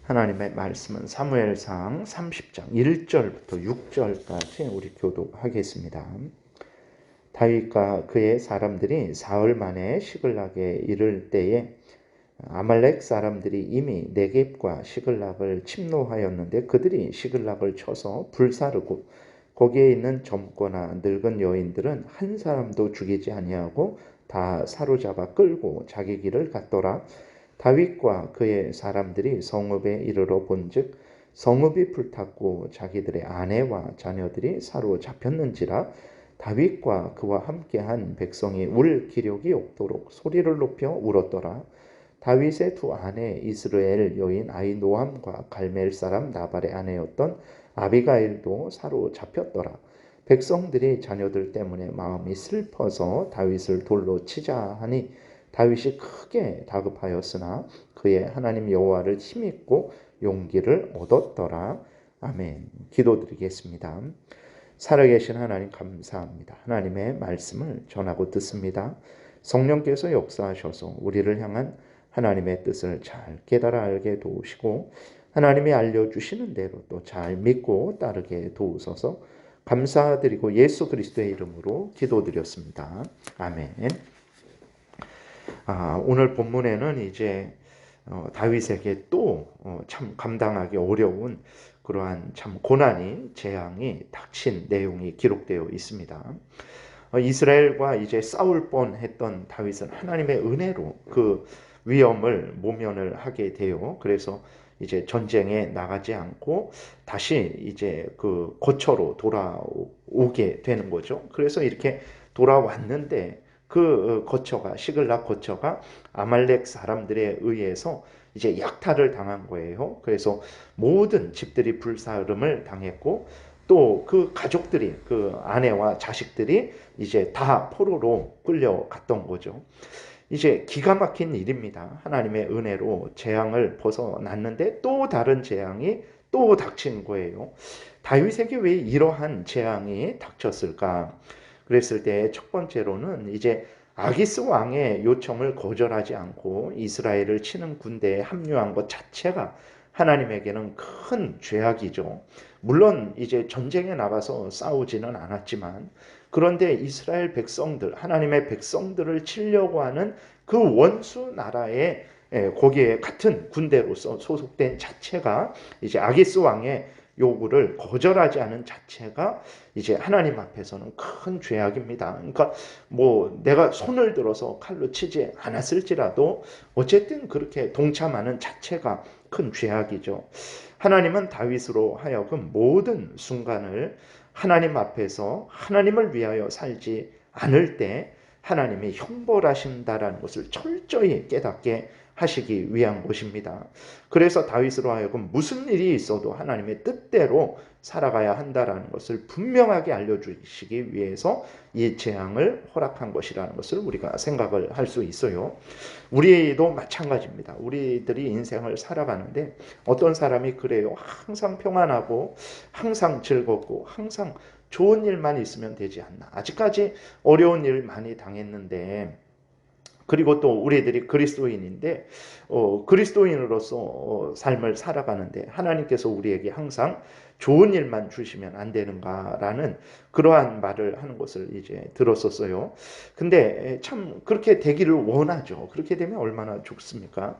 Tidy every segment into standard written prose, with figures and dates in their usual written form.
하나님의 말씀은 사무엘상 30장 1절부터 6절까지 우리 교독하겠습니다. 다윗과 그의 사람들이 사흘 만에 시글락에 이를 때에 아말렉 사람들이 이미 네겝과 시글락을 침노하였는데 그들이 시글락을 쳐서 불사르고 거기에 있는 젊거나 늙은 여인들은 한 사람도 죽이지 아니하고 다 사로잡아 끌고 자기 길을 갔더라. 다윗과 그의 사람들이 성읍에 이르러 본즉 성읍이 불탔고 자기들의 아내와 자녀들이 사로잡혔는지라. 다윗과 그와 함께한 백성이 울 기력이 없도록 소리를 높여 울었더라. 다윗의 두 아내 이스라엘 여인 아히노함과 갈멜 사람 나발의 아내였던 아비가일도 사로잡혔더라. 백성들이 자녀들 때문에 마음이 슬퍼서 다윗을 돌로 치자 하니 다윗이 크게 다급하였으나 그의 하나님 여호와를 힘입고 용기를 얻었더라. 아멘. 기도드리겠습니다. 살아계신 하나님 감사합니다. 하나님의 말씀을 전하고 듣습니다. 성령께서 역사하셔서 우리를 향한 하나님의 뜻을 잘 깨달아 알게 도우시고 하나님이 알려주시는 대로 또 잘 믿고 따르게 도우소서. 감사드리고 예수 그리스도의 이름으로 기도드렸습니다. 아멘. 오늘 본문에는 이제 다윗에게 또 참 감당하기 어려운 그러한 참 고난이 재앙이 닥친 내용이 기록되어 있습니다. 이스라엘과 이제 싸울 뻔했던 다윗은 하나님의 은혜로 그 위험을 모면을 하게 돼요. 그래서 이제 전쟁에 나가지 않고 다시 이제 그 거처로 돌아오게 되는 거죠. 그래서 이렇게 돌아왔는데 그 거처가 시글락 거처가 아말렉 사람들에 의해서 이제 약탈을 당한 거예요. 그래서 모든 집들이 불사름을 당했고 또 그 가족들이 그 아내와 자식들이 이제 다 포로로 끌려갔던 거죠. 이제 기가 막힌 일입니다. 하나님의 은혜로 재앙을 벗어났는데 또 다른 재앙이 또 닥친 거예요. 다윗에게 왜 이러한 재앙이 닥쳤을까? 그랬을 때 첫 번째로는 이제 아기스 왕의 요청을 거절하지 않고 이스라엘을 치는 군대에 합류한 것 자체가 하나님에게는 큰 죄악이죠. 물론 이제 전쟁에 나가서 싸우지는 않았지만 그런데 이스라엘 백성들, 하나님의 백성들을 치려고 하는 그 원수 나라의 거기에 같은 군대로서 소속된 자체가 이제 아기스 왕의 요구를 거절하지 않은 자체가 이제 하나님 앞에서는 큰 죄악입니다. 그러니까 뭐 내가 손을 들어서 칼로 치지 않았을지라도 어쨌든 그렇게 동참하는 자체가 큰 죄악이죠. 하나님은 다윗으로 하여금 모든 순간을 하나님 앞에서 하나님을 위하여 살지 않을 때 하나님이 형벌하신다라는 것을 철저히 깨닫게 하시기 위한 것입니다. 그래서 다윗으로 하여금 무슨 일이 있어도 하나님의 뜻대로 살아가야 한다라는 것을 분명하게 알려주시기 위해서 이 재앙을 허락한 것이라는 것을 우리가 생각을 할 수 있어요. 우리도 마찬가지입니다. 우리들이 인생을 살아가는데 어떤 사람이 그래요. 항상 평안하고 항상 즐겁고 항상 좋은 일만 있으면 되지 않나. 아직까지 어려운 일 많이 당했는데 그리고 또 우리들이 그리스도인인데 그리스도인으로서 삶을 살아가는데 하나님께서 우리에게 항상 좋은 일만 주시면 안 되는가라는 그러한 말을 하는 것을 이제 들었었어요. 근데 참 그렇게 되기를 원하죠. 그렇게 되면 얼마나 좋습니까?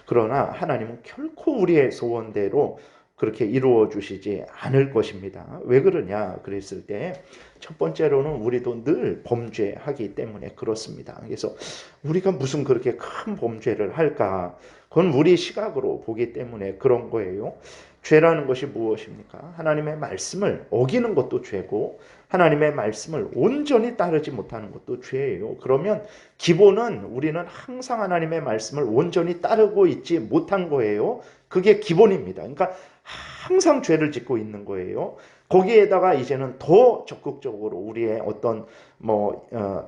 그러나 하나님은 결코 우리의 소원대로 그렇게 이루어 주시지 않을 것입니다. 왜 그러냐 그랬을 때 첫 번째로는 우리도 늘 범죄하기 때문에 그렇습니다. 그래서 우리가 무슨 그렇게 큰 범죄를 할까? 그건 우리 시각으로 보기 때문에 그런 거예요. 죄라는 것이 무엇입니까? 하나님의 말씀을 어기는 것도 죄고 하나님의 말씀을 온전히 따르지 못하는 것도 죄예요. 그러면 기본은 우리는 항상 하나님의 말씀을 온전히 따르고 있지 못한 거예요. 그게 기본입니다. 그러니까 항상 죄를 짓고 있는 거예요. 거기에다가 이제는 더 적극적으로 우리의 어떤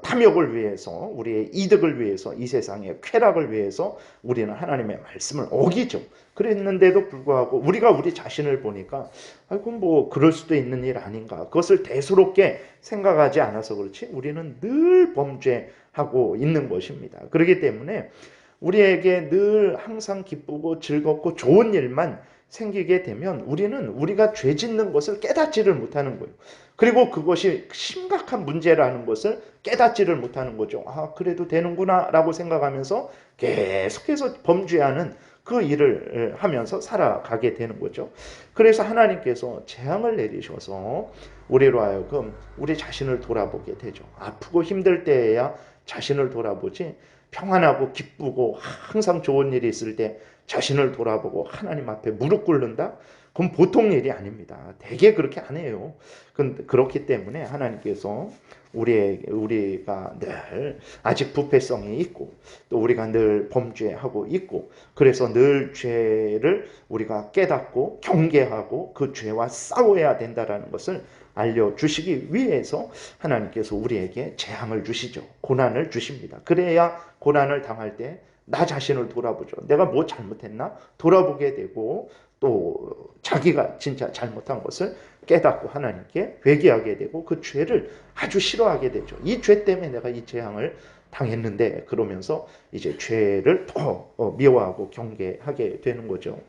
탐욕을 위해서 우리의 이득을 위해서 이 세상의 쾌락을 위해서 우리는 하나님의 말씀을 어기죠. 그랬는데도 불구하고 우리가 우리 자신을 보니까 아이고 뭐 그럴 수도 있는 일 아닌가. 그것을 대수롭게 생각하지 않아서 그렇지 우리는 늘 범죄하고 있는 것입니다. 그렇기 때문에 우리에게 늘 항상 기쁘고 즐겁고 좋은 일만 생기게 되면 우리는 우리가 죄 짓는 것을 깨닫지를 못하는 거예요. 그리고 그것이 심각한 문제라는 것을 깨닫지를 못하는 거죠. 아, 그래도 되는구나 라고 생각하면서 계속해서 범죄하는 그 일을 하면서 살아가게 되는 거죠. 그래서 하나님께서 재앙을 내리셔서 우리로 하여금 우리 자신을 돌아보게 되죠. 아프고 힘들 때에야 자신을 돌아보지, 평안하고 기쁘고 항상 좋은 일이 있을 때 자신을 돌아보고 하나님 앞에 무릎 꿇는다? 그건 보통 일이 아닙니다. 대개 그렇게 안 해요. 그렇기 때문에 하나님께서 우리가 늘 아직 부패성이 있고, 또 우리가 늘 범죄하고 있고, 그래서 늘 죄를 우리가 깨닫고 경계하고 그 죄와 싸워야 된다라는 것을 알려주시기 위해서 하나님께서 우리에게 재앙을 주시죠. 고난을 주십니다. 그래야 고난을 당할 때 나 자신을 돌아보죠. 내가 뭐 잘못했나? 돌아보게 되고, 또 자기가 진짜 잘못한 것을 깨닫고 하나님께 회개하게 되고 그 죄를 아주 싫어하게 되죠. 이 죄 때문에 내가 이 재앙을 당했는데, 그러면서 이제 죄를 더 미워하고 경계하게 되는 거죠.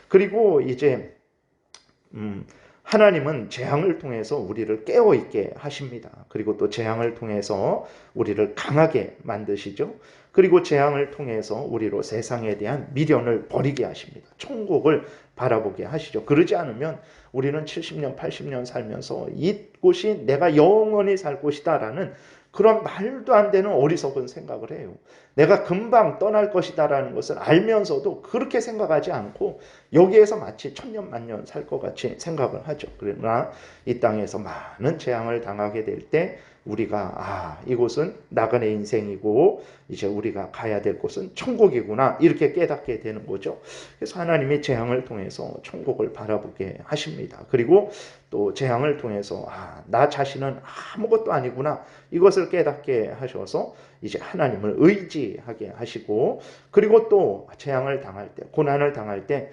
그리고 이제 하나님은 재앙을 통해서 우리를 깨어있게 하십니다. 그리고 또 재앙을 통해서 우리를 강하게 만드시죠. 그리고 재앙을 통해서 우리로 세상에 대한 미련을 버리게 하십니다. 천국을 바라보게 하시죠. 그러지 않으면 우리는 70년, 80년 살면서 이곳이 내가 영원히 살 곳이다 라는 그런 말도 안 되는 어리석은 생각을 해요. 내가 금방 떠날 것이다 라는 것을 알면서도 그렇게 생각하지 않고 여기에서 마치 천년 만년 살 것 같이 생각을 하죠. 그러나 이 땅에서 많은 재앙을 당하게 될 때 우리가 이곳은 나그네 인생이고 이제 우리가 가야 될 곳은 천국이구나 이렇게 깨닫게 되는 거죠. 그래서 하나님이 재앙을 통해서 천국을 바라보게 하십니다. 그리고 또 재앙을 통해서 나 자신은 아무것도 아니구나 이것을 깨닫게 하셔서 이제 하나님을 의지하게 하시고, 그리고 또 재앙을 당할 때, 고난을 당할 때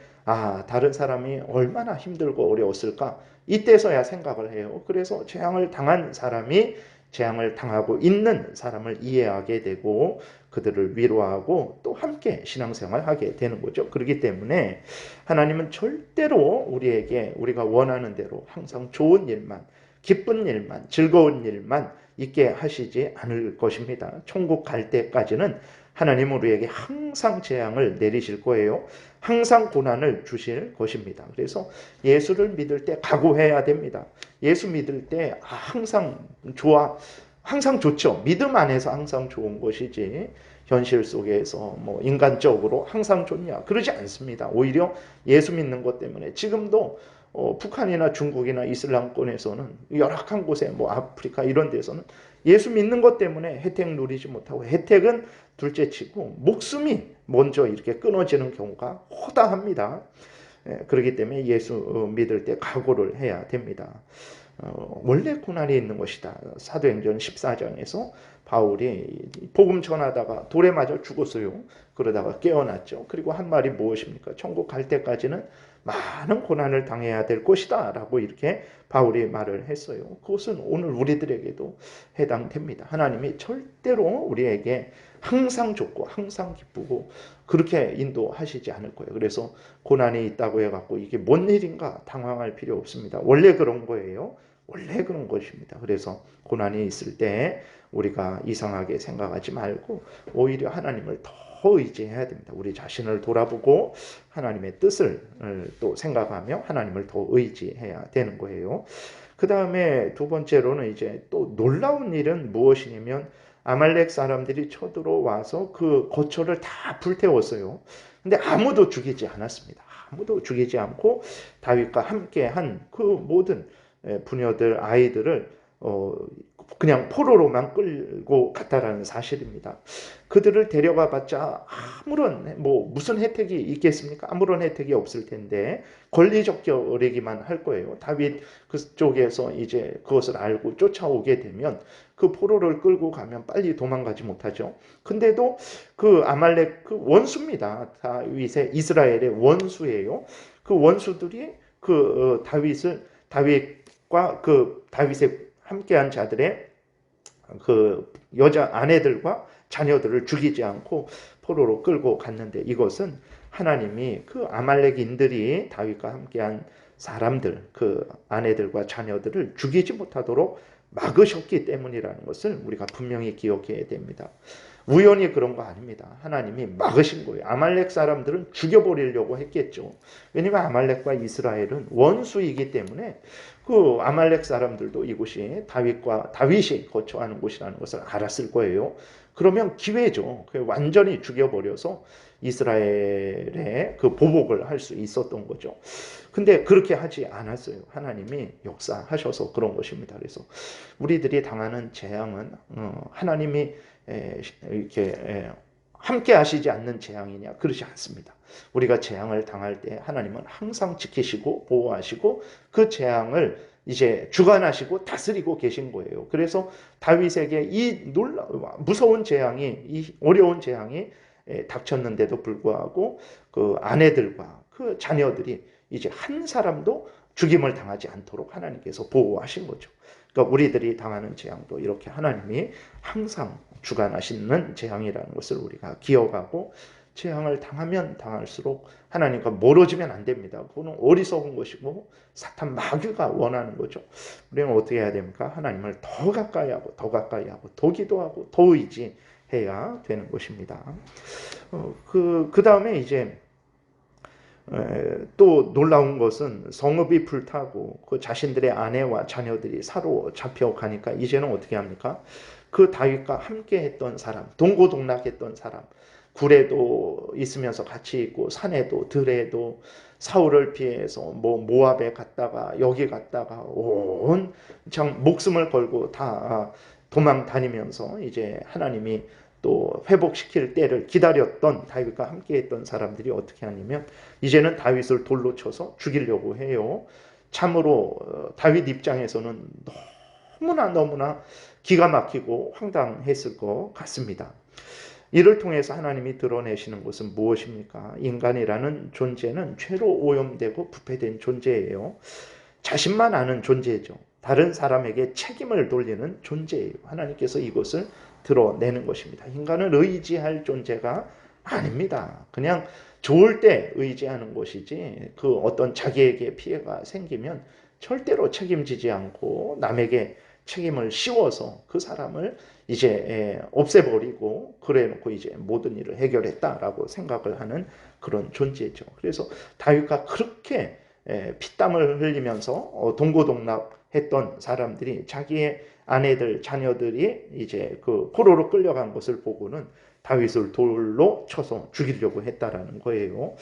다른 사람이 얼마나 힘들고 어려웠을까 이때서야 생각을 해요. 그래서 재앙을 당한 사람이 재앙을 당하고 있는 사람을 이해하게 되고 그들을 위로하고 또 함께 신앙생활하게 되는 거죠. 그렇기 때문에 하나님은 절대로 우리에게 우리가 원하는 대로 항상 좋은 일만, 기쁜 일만, 즐거운 일만 있게 하시지 않을 것입니다. 천국 갈 때까지는 하나님은 우리에게 항상 재앙을 내리실 거예요. 항상 고난을 주실 것입니다. 그래서 예수를 믿을 때 각오해야 됩니다. 예수 믿을 때 항상 항상 좋죠. 믿음 안에서 항상 좋은 것이지 현실 속에서 뭐 인간적으로 항상 좋냐? 그러지 않습니다. 오히려 예수 믿는 것 때문에 지금도 북한이나 중국이나 이슬람권에서는 열악한 곳에 뭐 아프리카 이런 데서는 예수 믿는 것 때문에 혜택 누리지 못하고, 혜택은 둘째치고 목숨이 먼저 이렇게 끊어지는 경우가 허다합니다. 그렇기 때문에 예수 믿을 때 각오를 해야 됩니다. 원래 고난이 있는 것이다. 사도행전 14장에서 바울이 복음 전하다가 돌에 맞아 죽었어요. 그러다가 깨어났죠. 그리고 한 말이 무엇입니까? 천국 갈 때까지는 많은 고난을 당해야 될 것이다 라고 이렇게 바울이 말을 했어요. 그것은 오늘 우리들에게도 해당됩니다. 하나님이 절대로 우리에게 항상 좋고 항상 기쁘고 그렇게 인도하시지 않을 거예요. 그래서 고난이 있다고 해갖고 이게 뭔 일인가 당황할 필요 없습니다. 원래 그런 거예요. 원래 그런 것입니다. 그래서 고난이 있을 때 우리가 이상하게 생각하지 말고 오히려 하나님을 더 의지해야 됩니다. 우리 자신을 돌아보고 하나님의 뜻을 또 생각하며 하나님을 더 의지해야 되는 거예요. 그 다음에 두 번째로는 이제 또 놀라운 일은 무엇이냐면 아말렉 사람들이 쳐들어와서 그 거처를 다 불태웠어요. 근데 아무도 죽이지 않았습니다. 아무도 죽이지 않고 다윗과 함께 한 그 모든 부녀들, 아이들을 그냥 포로로만 끌고 갔다라는 사실입니다. 그들을 데려가 봤자 아무런 무슨 혜택이 있겠습니까? 아무런 혜택이 없을 텐데 권리적거리기만 할 거예요. 다윗 그쪽에서 이제 그것을 알고 쫓아오게 되면 그 포로를 끌고 가면 빨리 도망가지 못하죠. 근데도 그 아말렉 그 원수입니다. 다윗의 이스라엘의 원수예요. 그 원수들이 그 다윗과 그 다윗의 함께한 자들의 그 여자 아내들과 자녀들을 죽이지 않고 포로로 끌고 갔는데 이것은 하나님이 그 아말렉인들이 다윗과 함께한 사람들, 그 아내들과 자녀들을 죽이지 못하도록 막으셨기 때문이라는 것을 우리가 분명히 기억해야 됩니다. 우연히 그런 거 아닙니다. 하나님이 막으신 거예요. 아말렉 사람들은 죽여버리려고 했겠죠. 왜냐하면 아말렉과 이스라엘은 원수이기 때문에 그 아말렉 사람들도 이곳이 다윗이 거처하는 곳이라는 것을 알았을 거예요. 그러면 기회죠. 완전히 죽여버려서 이스라엘의 그 보복을 할 수 있었던 거죠. 근데 그렇게 하지 않았어요. 하나님이 역사하셔서 그런 것입니다. 그래서 우리들이 당하는 재앙은 하나님이 이렇게 함께 하시지 않는 재앙이냐? 그렇지 않습니다. 우리가 재앙을 당할 때 하나님은 항상 지키시고 보호하시고 그 재앙을 이제 주관하시고 다스리고 계신 거예요. 그래서 다윗에게 이 무서운 재앙이, 이 어려운 재앙이 닥쳤는데도 불구하고 그 아내들과 그 자녀들이 이제 한 사람도 죽임을 당하지 않도록 하나님께서 보호하신 거죠. 그러니까 우리들이 당하는 재앙도 이렇게 하나님이 항상 주관하시는 재앙이라는 것을 우리가 기억하고 재앙을 당하면 당할수록 하나님과 멀어지면 안 됩니다. 그거는 어리석은 것이고 사탄 마귀가 원하는 거죠. 우리는 어떻게 해야 됩니까? 하나님을 더 가까이 하고 더 가까이 하고 더 기도하고 더 의지해야 되는 것입니다. 그 다음에 이제 또 놀라운 것은 성읍이 불타고 그 자신들의 아내와 자녀들이 사로잡혀가니까 이제는 어떻게 합니까? 그 다윗과 함께 했던 사람, 동고동락했던 사람, 굴에도 있으면서 같이 있고 산에도 들에도 사울을 피해서 뭐 모압에 갔다가 여기 갔다가 온 목숨을 걸고 다 도망 다니면서 이제 하나님이 또 회복시킬 때를 기다렸던 다윗과 함께했던 사람들이 어떻게 하냐면 이제는 다윗을 돌로 쳐서 죽이려고 해요. 참으로 다윗 입장에서는 너무나 기가 막히고 황당했을 것 같습니다. 이를 통해서 하나님이 드러내시는 것은 무엇입니까? 인간이라는 존재는 죄로 오염되고 부패된 존재예요. 자신만 아는 존재죠. 다른 사람에게 책임을 돌리는 존재예요. 하나님께서 이것을 드러내는 것입니다. 인간은 의지할 존재가 아닙니다. 그냥 좋을 때 의지하는 것이지 그 어떤 자기에게 피해가 생기면 절대로 책임지지 않고 남에게 책임을 씌워서 그 사람을 이제 없애버리고 그래놓고 이제 모든 일을 해결했다라고 생각을 하는 그런 존재죠. 그래서 다윗과 그렇게 피땀을 흘리면서 동고동락했던 사람들이 자기의 아내들, 자녀들이 이제 그 포로로 끌려간 것을 보고는 다윗을 돌로 쳐서 죽이려고 했다라는 거예요.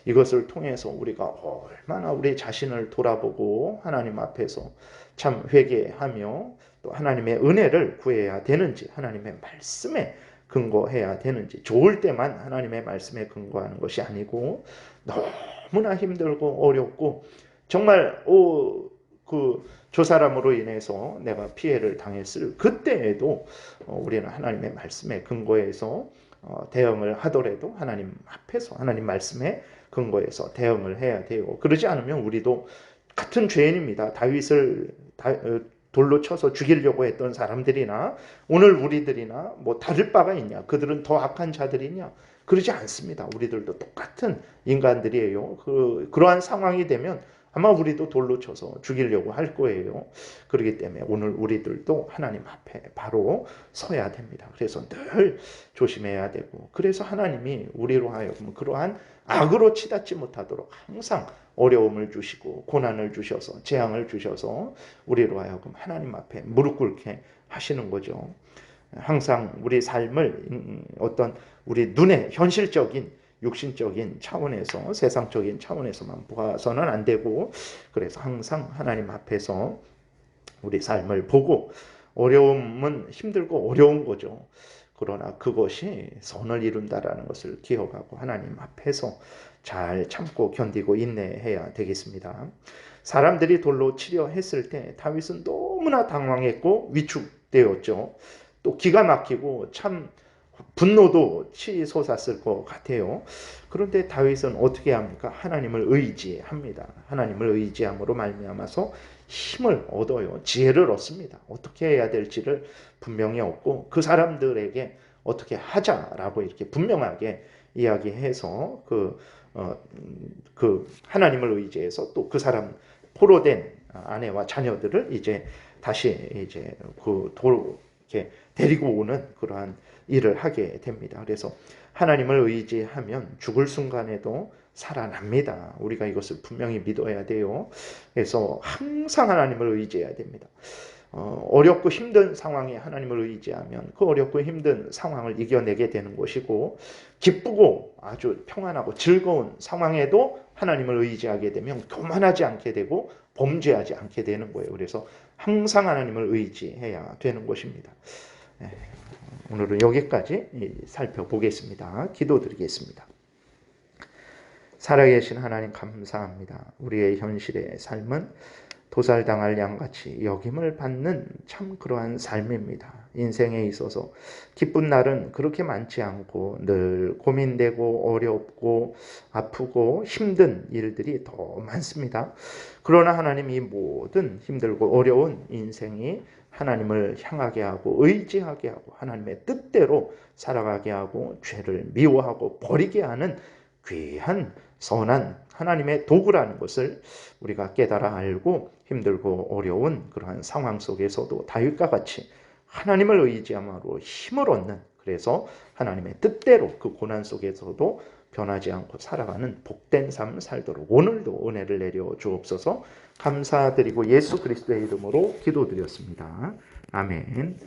이것을 통해서 우리가 얼마나 우리 자신을 돌아보고 하나님 앞에서 참 회개하며 또 하나님의 은혜를 구해야 되는지, 하나님의 말씀에 근거해야 되는지, 좋을 때만 하나님의 말씀에 근거하는 것이 아니고 너무나 힘들고 어렵고 정말 저 사람으로 인해서 내가 피해를 당했을 그때에도 우리는 하나님의 말씀에 근거해서 대응을 하더라도 하나님 앞에서 하나님 말씀에 근거해서 대응을 해야 돼요. 그러지 않으면 우리도 같은 죄인입니다. 다윗을 돌로 쳐서 죽이려고 했던 사람들이나 오늘 우리들이나 뭐 다를 바가 있냐? 그들은 더 악한 자들이냐? 그러지 않습니다. 우리들도 똑같은 인간들이에요. 그러한 상황이 되면 아마 우리도 돌로 쳐서 죽이려고 할 거예요. 그렇기 때문에 오늘 우리들도 하나님 앞에 바로 서야 됩니다. 그래서 늘 조심해야 되고, 그래서 하나님이 우리로 하여금 그러한 악으로 치닫지 못하도록 항상 어려움을 주시고 고난을 주셔서 재앙을 주셔서 우리로 하여금 하나님 앞에 무릎 꿇게 하시는 거죠. 항상 우리 삶을 어떤 우리 눈에 현실적인 육신적인 차원에서 세상적인 차원에서만 보아서는 안 되고, 그래서 항상 하나님 앞에서 우리 삶을 보고, 어려움은 힘들고 어려운 거죠. 그러나 그것이 선을 이룬다라는 것을 기억하고 하나님 앞에서 잘 참고 견디고 인내해야 되겠습니다. 사람들이 돌로 치려 했을 때 다윗은 너무나 당황했고 위축되었죠. 또 기가 막히고 참 분노도 치솟았을 것 같아요. 그런데 다윗은 어떻게 합니까? 하나님을 의지합니다. 하나님을 의지함으로 말미암아서 힘을 얻어요. 지혜를 얻습니다. 어떻게 해야 될지를 분명히 얻고 그 사람들에게 어떻게 하자라고 이렇게 분명하게 이야기해서 그 하나님을 의지해서 또 그 사람 포로된 아내와 자녀들을 이제 다시 이제 이렇게 데리고 오는 그러한 일을 하게 됩니다. 그래서 하나님을 의지하면 죽을 순간에도 살아납니다. 우리가 이것을 분명히 믿어야 돼요. 그래서 항상 하나님을 의지해야 됩니다. 어렵고 힘든 상황에 하나님을 의지하면 그 어렵고 힘든 상황을 이겨내게 되는 것이고, 기쁘고 아주 평안하고 즐거운 상황에도 하나님을 의지하게 되면 교만하지 않게 되고 범죄하지 않게 되는 거예요. 그래서 항상 하나님을 의지해야 되는 것입니다. 오늘은 여기까지 살펴보겠습니다. 기도드리겠습니다. 살아계신 하나님 감사합니다. 우리의 현실의 삶은 도살당할 양같이 여김을 받는 참 그러한 삶입니다. 인생에 있어서 기쁜 날은 그렇게 많지 않고 늘 고민되고 어렵고 아프고 힘든 일들이 더 많습니다. 그러나 하나님, 이 모든 힘들고 어려운 인생이 하나님을 향하게 하고 의지하게 하고 하나님의 뜻대로 살아가게 하고 죄를 미워하고 버리게 하는 귀한 선한 하나님의 도구라는 것을 우리가 깨달아 알고 힘들고 어려운 그러한 상황 속에서도 다윗과 같이 하나님을 의지함으로 힘을 얻는, 그래서 하나님의 뜻대로 그 고난 속에서도 변하지 않고 살아가는 복된 삶을 살도록 오늘도 은혜를 내려 주옵소서. 감사드리고 예수 그리스도의 이름으로 기도드렸습니다. 아멘.